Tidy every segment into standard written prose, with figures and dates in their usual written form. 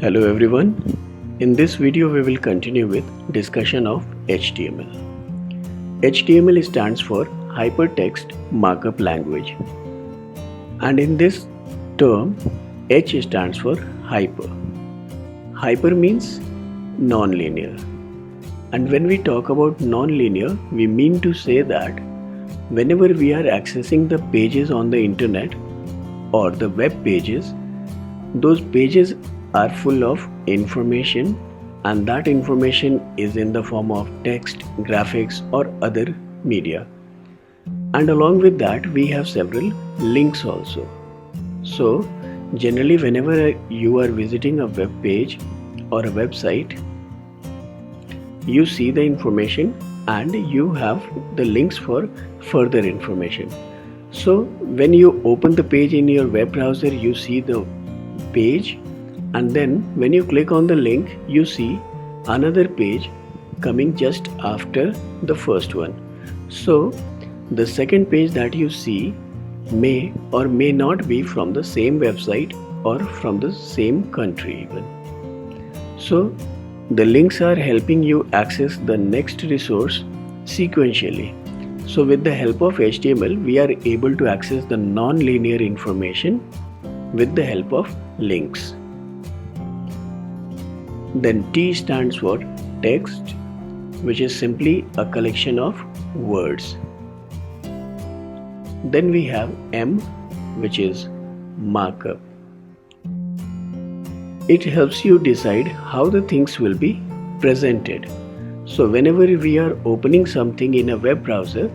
Hello everyone. In this video we will continue with discussion of HTML. HTML stands for Hypertext Markup Language, and in this term H stands for hyper. Hyper means non-linear, and when we talk about non-linear we mean to say that whenever we are accessing the pages on the internet or the web pages, those pages are full of information, and that information is in the form of text, graphics or other media. And along with that we have several links also. So generally whenever you are visiting a web page or a website, you see the information and you have the links for further information. So when you open the page in your web browser, you see the page, and then when you click on the link you see another page coming just after the first one. So the second page that you see may or may not be from the same website or from the same country even. So the links are helping you access the next resource sequentially. So with the help of HTML we are able to access the non-linear information with the help of links. Then T stands for text, which is simply a collection of words. Then we have M, which is markup. It helps you decide how the things will be presented. So whenever we are opening something in a web browser,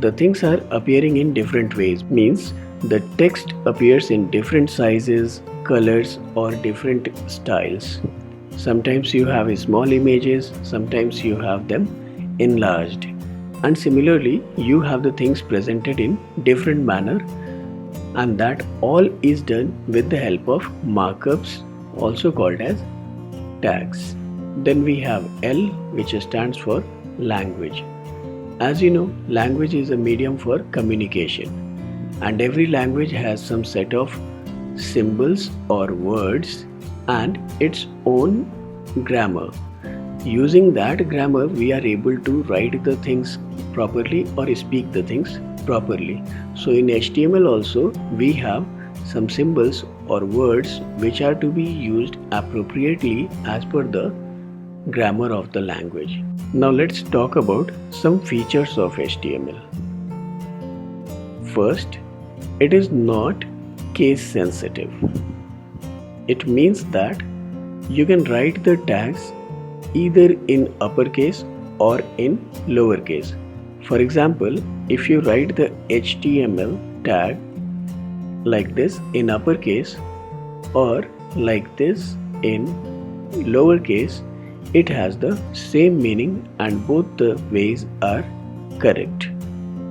the things are appearing in different ways. Means the text appears in different sizes, colors or different styles. Sometimes you have small images, sometimes you have them enlarged, and similarly you have the things presented in different manner, and that all is done with the help of markups, also called as tags. Then we have L, which stands for language. As you know, language is a medium for communication, and every language has some set of symbols or words and its own grammar. Using that grammar we are able to write the things properly or speak the things properly. So in HTML also we have some symbols or words which are to be used appropriately as per the grammar of the language. Now let's talk about some features of HTML. First, it is not case sensitive. It means that you can write the tags either in uppercase or in lowercase. For example, if you write the HTML tag like this in uppercase or like this in lowercase, it has the same meaning and both the ways are correct.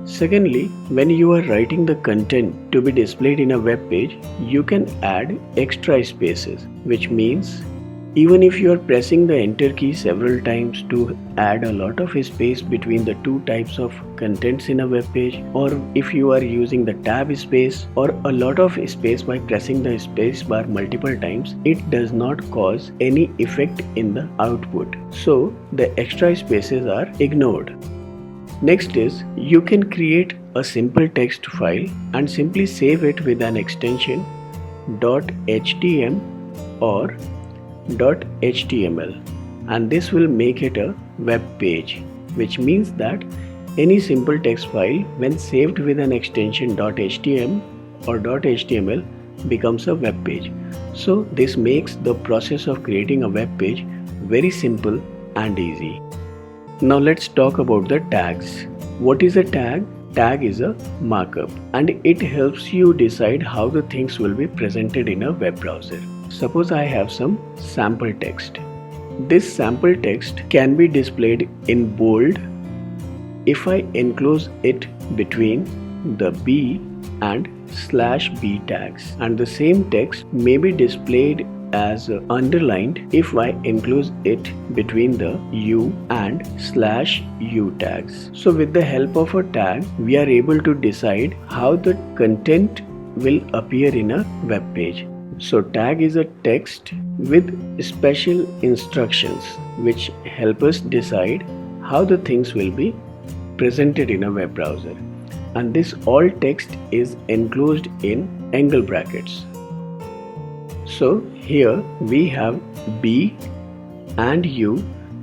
Secondly, when you are writing the content to be displayed in a web page, you can add extra spaces, which means even if you are pressing the enter key several times to add a lot of space between the two types of contents in a web page, or if you are using the tab space or a lot of space by pressing the space bar multiple times, it does not cause any effect in the output. So the extra spaces are ignored. Next is you can create a simple text file and simply save it with an extension .htm or .html, and this will make it a web page, which means that any simple text file when saved with an extension .htm or .html becomes a web page. So this makes the process of creating a web page very simple and easy. Now let's talk about the tags. What is a tag? Tag is a markup, and it helps you decide how the things will be presented in a web browser. Suppose I have some sample text. This sample text can be displayed in bold if I enclose it between the B and /B tags, and the same text may be displayed as underlined if I enclose it between the U and /U tags. So with the help of a tag, we are able to decide how the content will appear in a web page. So tag is a text with special instructions which help us decide how the things will be presented in a web browser. And this all text is enclosed in angle brackets. So here we have B and U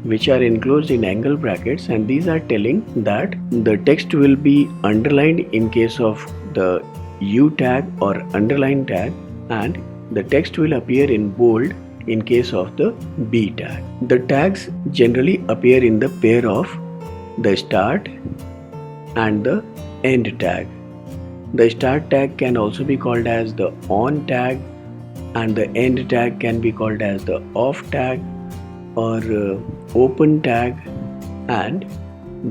which are enclosed in angle brackets, and these are telling that the text will be underlined in case of the U tag or underline tag, and the text will appear in bold in case of the B tag. The tags generally appear in the pair of the start and the end tag. The start tag can also be called as the on tag, and the end tag can be called as the off tag or open tag, and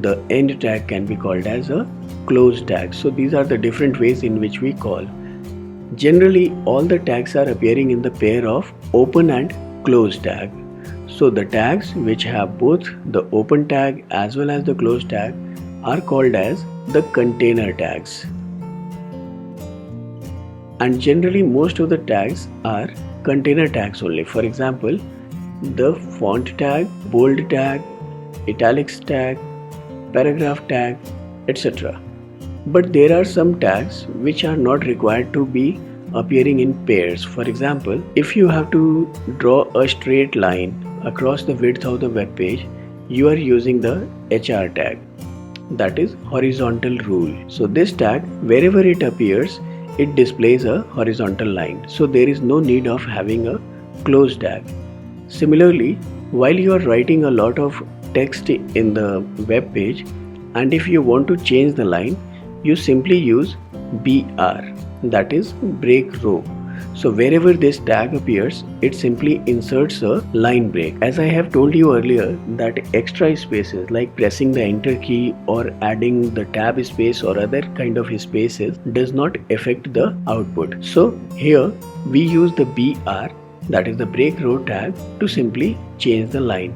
the end tag can be called as a close tag. So these are the different ways in which we call. Generally all the tags are appearing in the pair of open and close tag. So the tags which have both the open tag as well as the close tag are called as the container tags. And generally most of the tags are container tags only. For example, the font tag, bold tag, italics tag, paragraph tag, etc. But there are some tags which are not required to be appearing in pairs. For example, if you have to draw a straight line across the width of the web page, you are using the HR tag, that is horizontal rule. So this tag, wherever it appears, it displays a horizontal line. So there is no need of having a close tag. Similarly, while you are writing a lot of text in the web page, and if you want to change the line, you simply use BR, that is break row. So wherever this tag appears, it simply inserts a line break. As I have told you earlier, that extra spaces like pressing the enter key or adding the tab space or other kind of spaces does not affect the output. So here we use the BR, that is the break row tag, to simply change the line.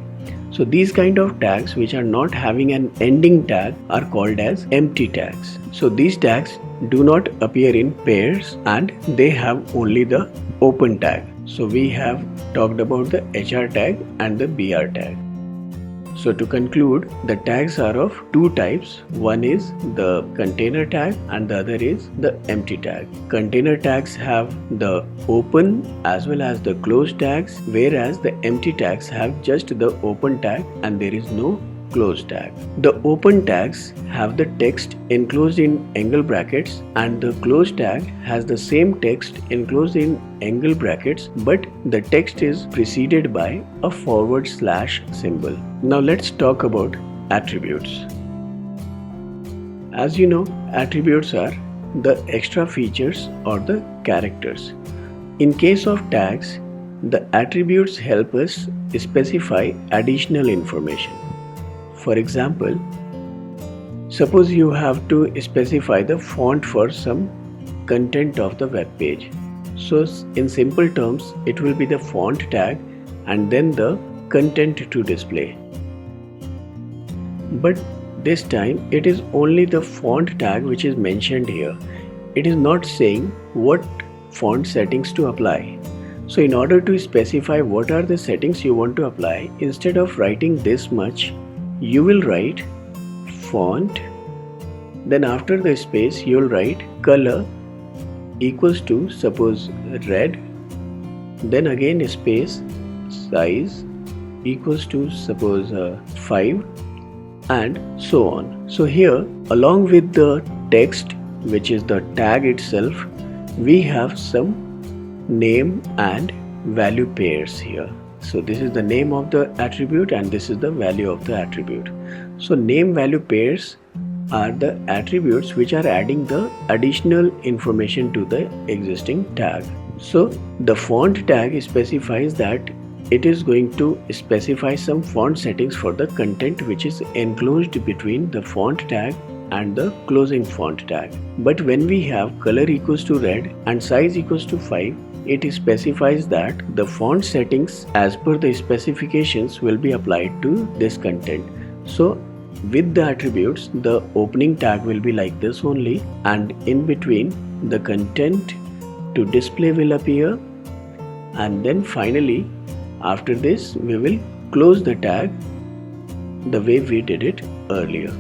So these kind of tags which are not having an ending tag are called as empty tags. So these tags do not appear in pairs and they have only the open tag. So we have talked about the HR tag and the BR tag. So to conclude, the tags are of two types. One is the container tag and the other is the empty tag. Container tags have the open as well as the close tags, whereas the empty tags have just the open tag and there is no close tag. The open tags have the text enclosed in angle brackets, and the close tag has the same text enclosed in angle brackets, but the text is preceded by a / symbol. Now let's talk about attributes. As you know, attributes are the extra features or the characters. In case of tags, the attributes help us specify additional information. For example, suppose you have to specify the font for some content of the web page. So in simple terms, it will be the font tag and then the content to display. But this time it is only the font tag which is mentioned here. It is not saying what font settings to apply. So in order to specify what are the settings you want to apply, instead of writing this much, you will write font, then after the space you will write color equals to suppose red, then again space, size equals to suppose 5, and so on. So here, along with the text which is the tag itself, we have some name and value pairs here. So this is the name of the attribute and this is the value of the attribute. So name value pairs are the attributes which are adding the additional information to the existing tag. So the font tag specifies that it is going to specify some font settings for the content which is enclosed between the font tag and the closing font tag. But when we have color equals to red and size equals to 5, it specifies that the font settings as per the specifications will be applied to this content. So with the attributes, the opening tag will be like this only, and in between the content to display will appear, and then finally after this we will close the tag the way we did it earlier.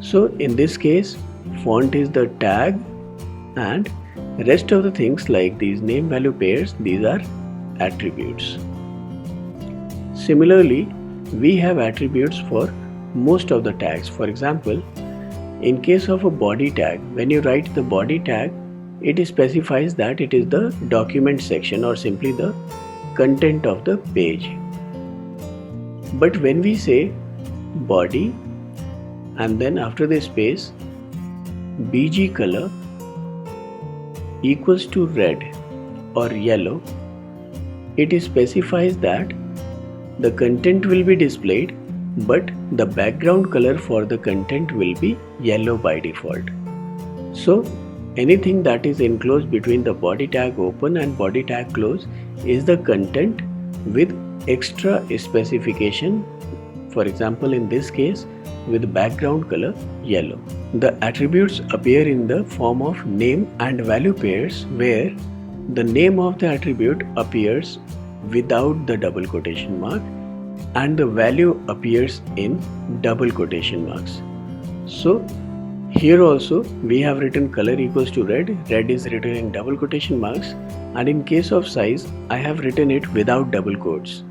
So in this case, font is the tag and rest of the things like these name value pairs, these are attributes. Similarly, we have attributes for most of the tags. For example, in case of a body tag, when you write the body tag, it specifies that it is the document section or simply the content of the page. But when we say body and then after the space BG color equals to red or yellow, it specifies that the content will be displayed but the background color for the content will be yellow by default. So anything that is enclosed between the body tag open and body tag close is the content with extra specification. For example, in this case with background color yellow. The attributes appear in the form of name and value pairs where the name of the attribute appears without the double quotation mark and the value appears in double quotation marks. So here also we have written color equals to red, red is written in double quotation marks, and in case of size I have written it without double quotes.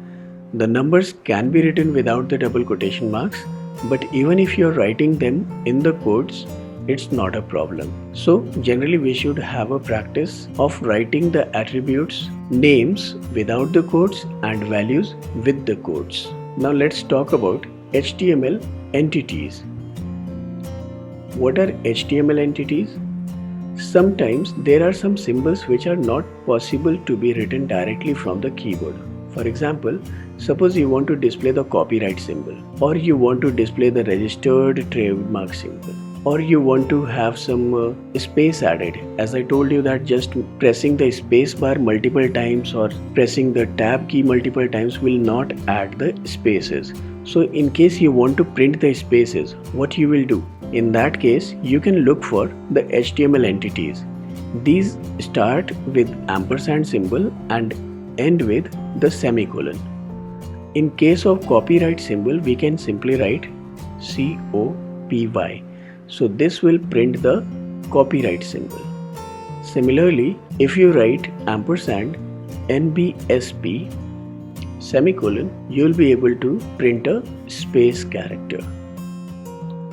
The numbers can be written without the double quotation marks, but even if you are writing them in the quotes, it's not a problem. So generally we should have a practice of writing the attributes names without the quotes and values with the quotes. Now let's talk about HTML entities. What are HTML entities? Sometimes there are some symbols which are not possible to be written directly from the keyboard. For example, suppose you want to display the copyright symbol, or you want to display the registered trademark symbol, or you want to have some space added. As I told you that just pressing the space bar multiple times or pressing the tab key multiple times will not add the spaces. So in case you want to print the spaces, what you will do? In that case, you can look for the HTML entities. These start with ampersand symbol and end with the semicolon. In case of copyright symbol, we can simply write COPY. So this will print the copyright symbol. Similarly, if you write ampersand NBSP semicolon, you will be able to print a space character.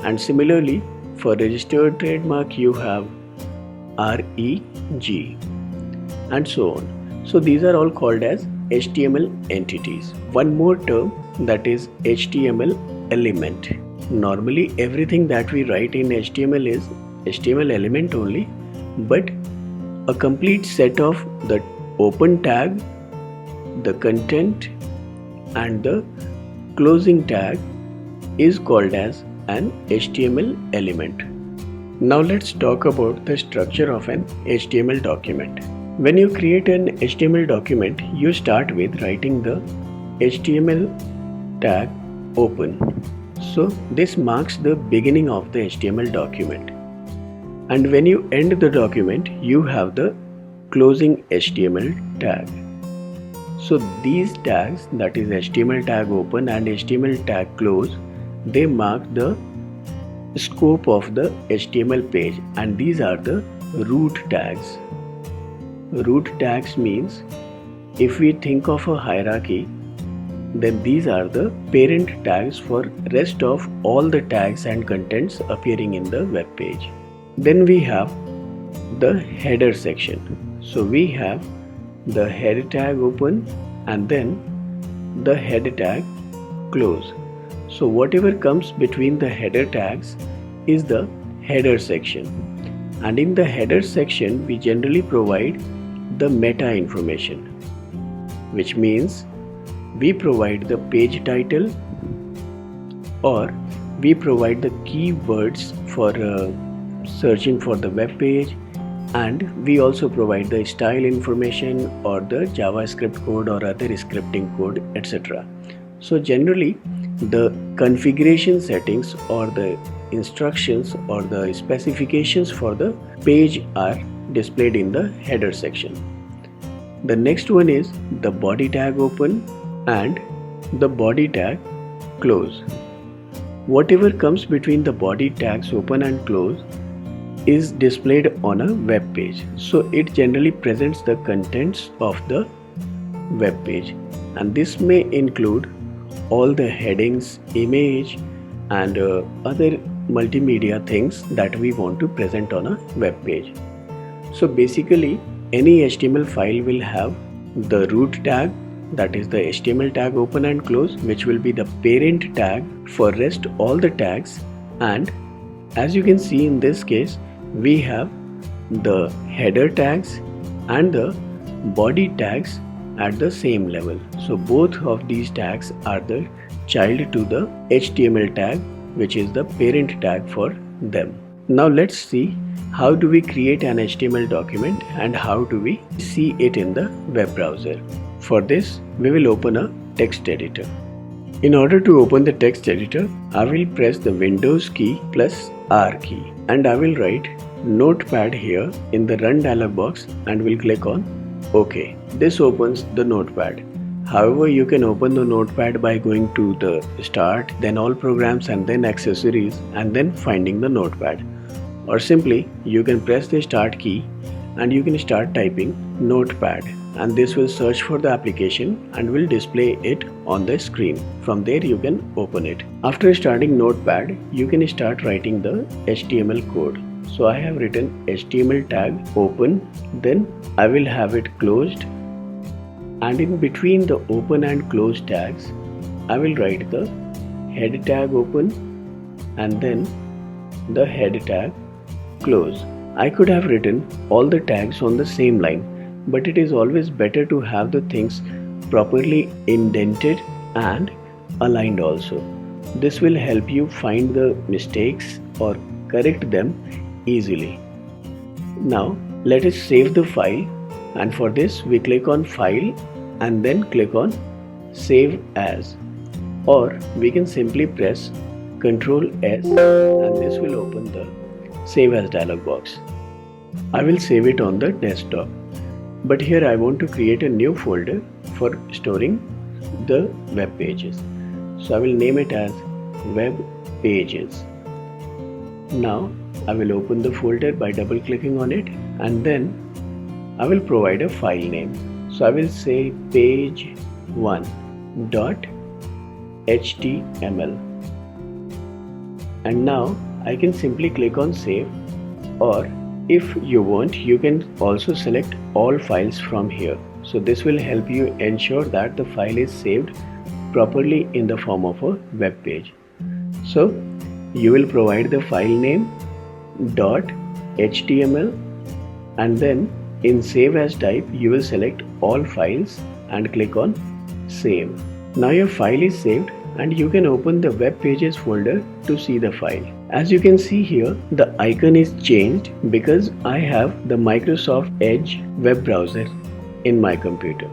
And similarly, for registered trademark, you have REG and so on. So these are all called as HTML entities. One more term, that is HTML element. Normally everything that we write in HTML is HTML element only, but a complete set of the open tag, the content and the closing tag is called as an HTML element. Now let's talk about the structure of an HTML document. When you create an HTML document, you start with writing the HTML tag open. So this marks the beginning of the HTML document. And when you end the document, you have the closing HTML tag. So these tags, that is HTML tag open and HTML tag close, they mark the scope of the HTML page, and these are the root tags. Root tags means if we think of a hierarchy, then these are the parent tags for rest of all the tags and contents appearing in the web page. Then we have the header section. So we have the header tag open and then the header tag close. So whatever comes between the header tags is the header section. And in the header section, we generally provide the meta information, which means we provide the page title or we provide the keywords for searching for the web page, and we also provide the style information or the JavaScript code or other scripting code, etc. So generally the configuration settings or the instructions or the specifications for the page are displayed in the header section. The next one is the body tag open and the body tag close. Whatever comes between the body tags open and close is displayed on a web page. So it generally presents the contents of the web page, and this may include all the headings, image and other multimedia things that we want to present on a web page. So basically any HTML file will have the root tag, that is the HTML tag open and close, which will be the parent tag for rest all the tags, and as you can see in this case we have the header tags and the body tags at the same level. So both of these tags are the child to the HTML tag, which is the parent tag for them. Now let's see how do we create an HTML document and how do we see it in the web browser. For this we will open a text editor. In order to open the text editor, I will press the Windows key plus R key and I will write Notepad here in the Run dialog box and will click on OK. This opens the Notepad. However, you can open the Notepad by going to the Start, then All Programs and then Accessories and then finding the Notepad. Or simply you can press the Start key and you can start typing Notepad, and this will search for the application and will display it on the screen. From there you can open it. After starting Notepad, you can start writing the HTML code. So I have written HTML tag open, then I will have it closed, and in between the open and close tags I will write the head tag open and then the head tag close. I could have written all the tags on the same line, but it is always better to have the things properly indented and aligned also. This will help you find the mistakes or correct them easily. Now let us save the file, and for this we click on File and then click on Save As, or we can simply press Ctrl S and this will open the Save As dialog box. I will save it on the desktop, but here I want to create a new folder for storing the web pages. So I will name it as Web Pages. Now I will open the folder by double clicking on it and then I will provide a file name. So I will say page1.html, and now I can simply click on save, or if you want you can also select all files from here. So this will help you ensure that the file is saved properly in the form of a web page. So you will provide the file name .html and then in save as type you will select all files and click on save. Now your file is saved and you can open the web pages folder to see the file. As you can see here, the icon is changed because I have the Microsoft Edge web browser in my computer.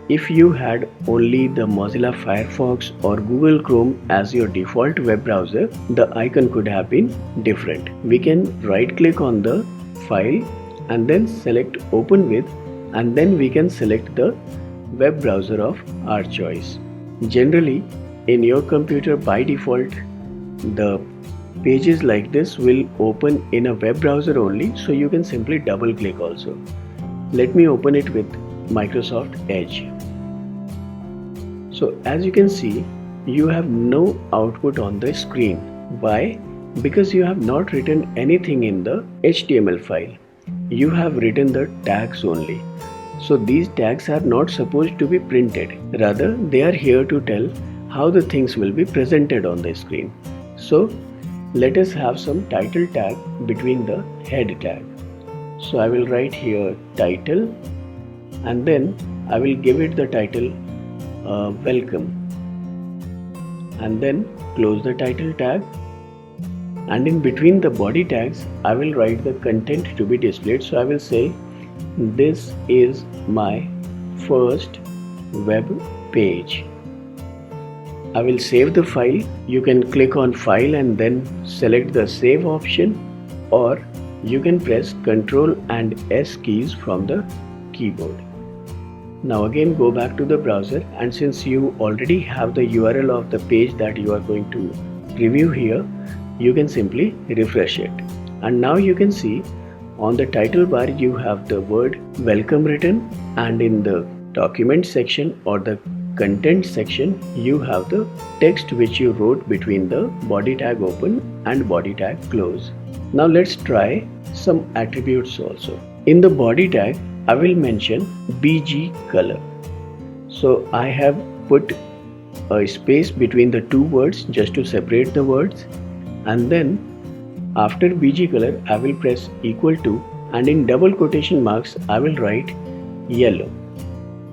If you had only the Mozilla Firefox or Google Chrome as your default web browser, the icon could have been different. We can right click on the file and then select Open With, and then we can select the web browser of our choice. Generally, in your computer by default, the pages like this will open in a web browser only, so you can simply double click also. Let me open it with Microsoft Edge. So as you can see, you have no output on the screen. Why? Because you have not written anything in the HTML file. You have written the tags only. So these tags are not supposed to be printed. Rather, they are here to tell how the things will be presented on the screen. So let us have some title tag between the head tag. So I will write here title and then I will give it the title welcome, and then close the title tag, and in between the body tags I will write the content to be displayed. So I will say this is my first web page. I will save the file. You can click on file and then select the save option, or you can press Ctrl and S keys from the keyboard. Now again go back to the browser, and since you already have the URL of the page that you are going to review here, you can simply refresh it. And now you can see on the title bar you have the word welcome written, and in the document section or the content section you have the text which you wrote between the body tag open and body tag close. Now let's try some attributes also. In the body tag I will mention BG color. So I have put a space between the two words just to separate the words, and then after BG color I will press equal to, and in double quotation marks I will write yellow.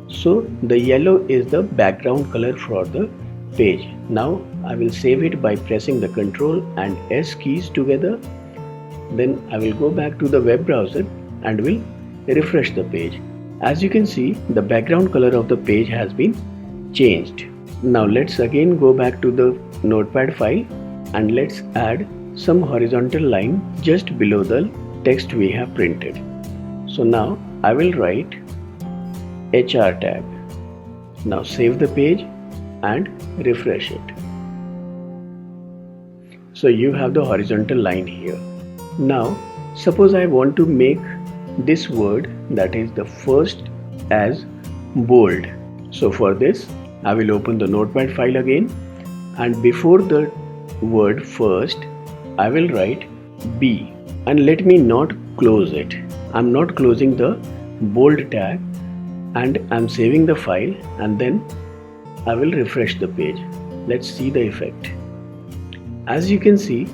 So the yellow is the background color for the page. Now I will save it by pressing the Ctrl and S keys together. Then I will go back to the web browser and will refresh the page. As you can see, the background color of the page has been changed. Now let's again go back to the Notepad file and let's add some horizontal line just below the text we have printed. So now I will write HR tag. Now save the page and refresh it. So you have the horizontal line here. Now suppose I want to make this word, that is the first, as bold. So for this I will open the Notepad file again, and before the word first I will write B, and let me not close it. I'm not closing the bold tag, and I'm saving the file, and then I will refresh the page. Let's see the effect. As you can see,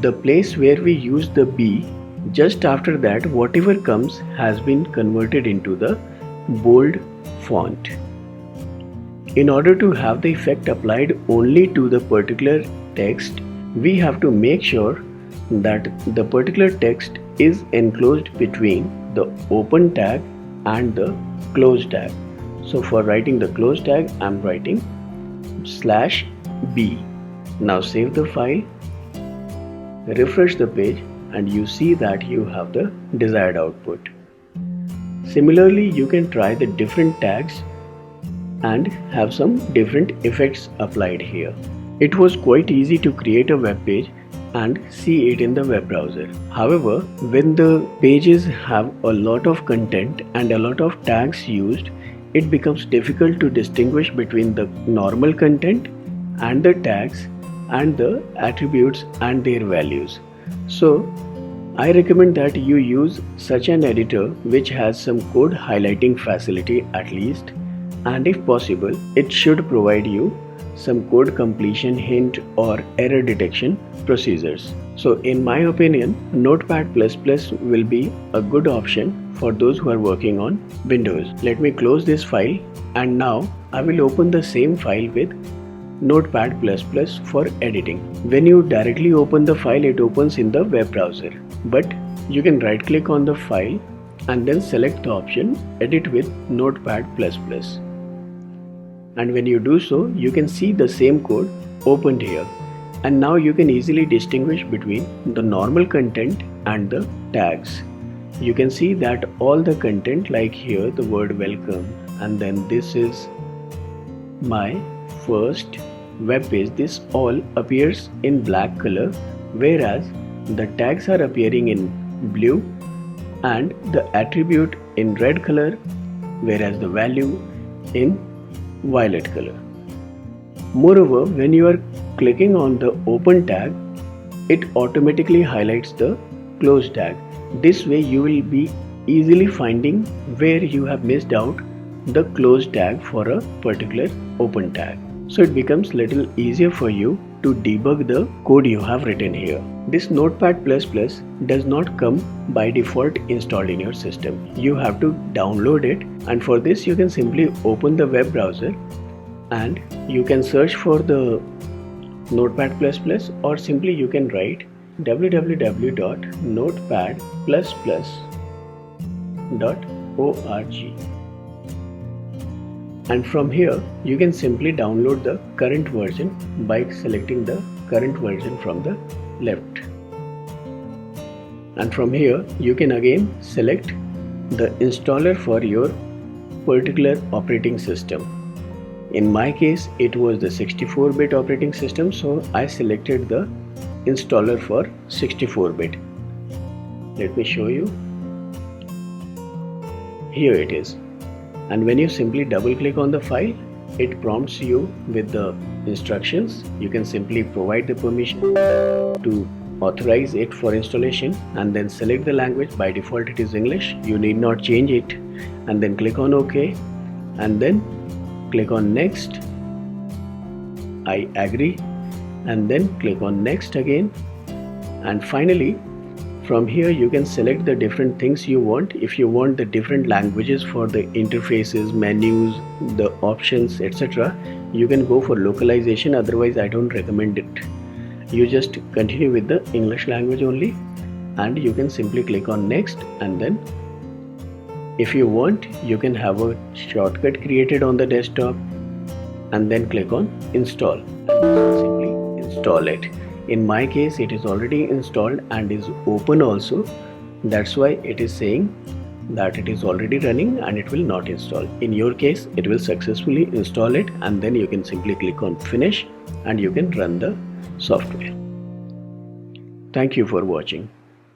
the place where we use the B, just after that whatever comes has been converted into the bold font. In order to have the effect applied only to the particular text, we have to make sure that the particular text is enclosed between the open tag and the close tag. So for writing the close tag I am writing /B. Now save the file, refresh the page, and you see that you have the desired output. Similarly, you can try the different tags and have some different effects applied here. It was quite easy to create a web page and see it in the web browser. However, when the pages have a lot of content and a lot of tags used, it becomes difficult to distinguish between the normal content and the tags and the attributes and their values. So I recommend that you use such an editor which has some code highlighting facility at least, and if possible it should provide you some code completion hint or error detection procedures. So in my opinion, Notepad++ will be a good option for those who are working on Windows. Let me close this file, and now I will open the same file with Notepad++ for editing. When you directly open the file, it opens in the web browser, but you can right click on the file and then select the option Edit with Notepad++. And when you do so, you can see the same code opened here, and now you can easily distinguish between the normal content and the tags. You can see that all the content, like here the word welcome, and then this is my first web page, this all appears in black color, whereas the tags are appearing in blue and the attribute in red color, whereas the value in violet color. Moreover, when you are clicking on the open tag, it automatically highlights the close tag. This way you will be easily finding where you have missed out the close tag for a particular open tag. So it becomes little easier for you to debug the code you have written here. This Notepad++ does not come by default installed in your system. You have to download it, and for this you can simply open the web browser and you can search for the Notepad++, or simply you can write www.notepad++.org. And from here you can simply download the current version by selecting the current version from the left. And from here you can again select the installer for your particular operating system. In my case, it was the 64-bit operating system, so I selected the installer for 64-bit. Let me show you. Here it is. And when you simply double click on the file, it prompts you with the instructions. You can simply provide the permission to authorize it for installation and then select the language. By default it is English. You need not change it, and then click on OK and then click on next. I agree and then click on next again, and finally from here you can select the different things you want. If you want the different languages for the interfaces, menus, the options, etc., you can go for localization. Otherwise I don't recommend it. You just continue with the English language only, and you can simply click on next, and then if you want you can have a shortcut created on the desktop and then click on install and simply install it. In my case it is already installed and is open also. That's why it is saying that it is already running and it will not install. In your case it will successfully install it, and then you can simply click on finish and you can run the software. Thank you for watching.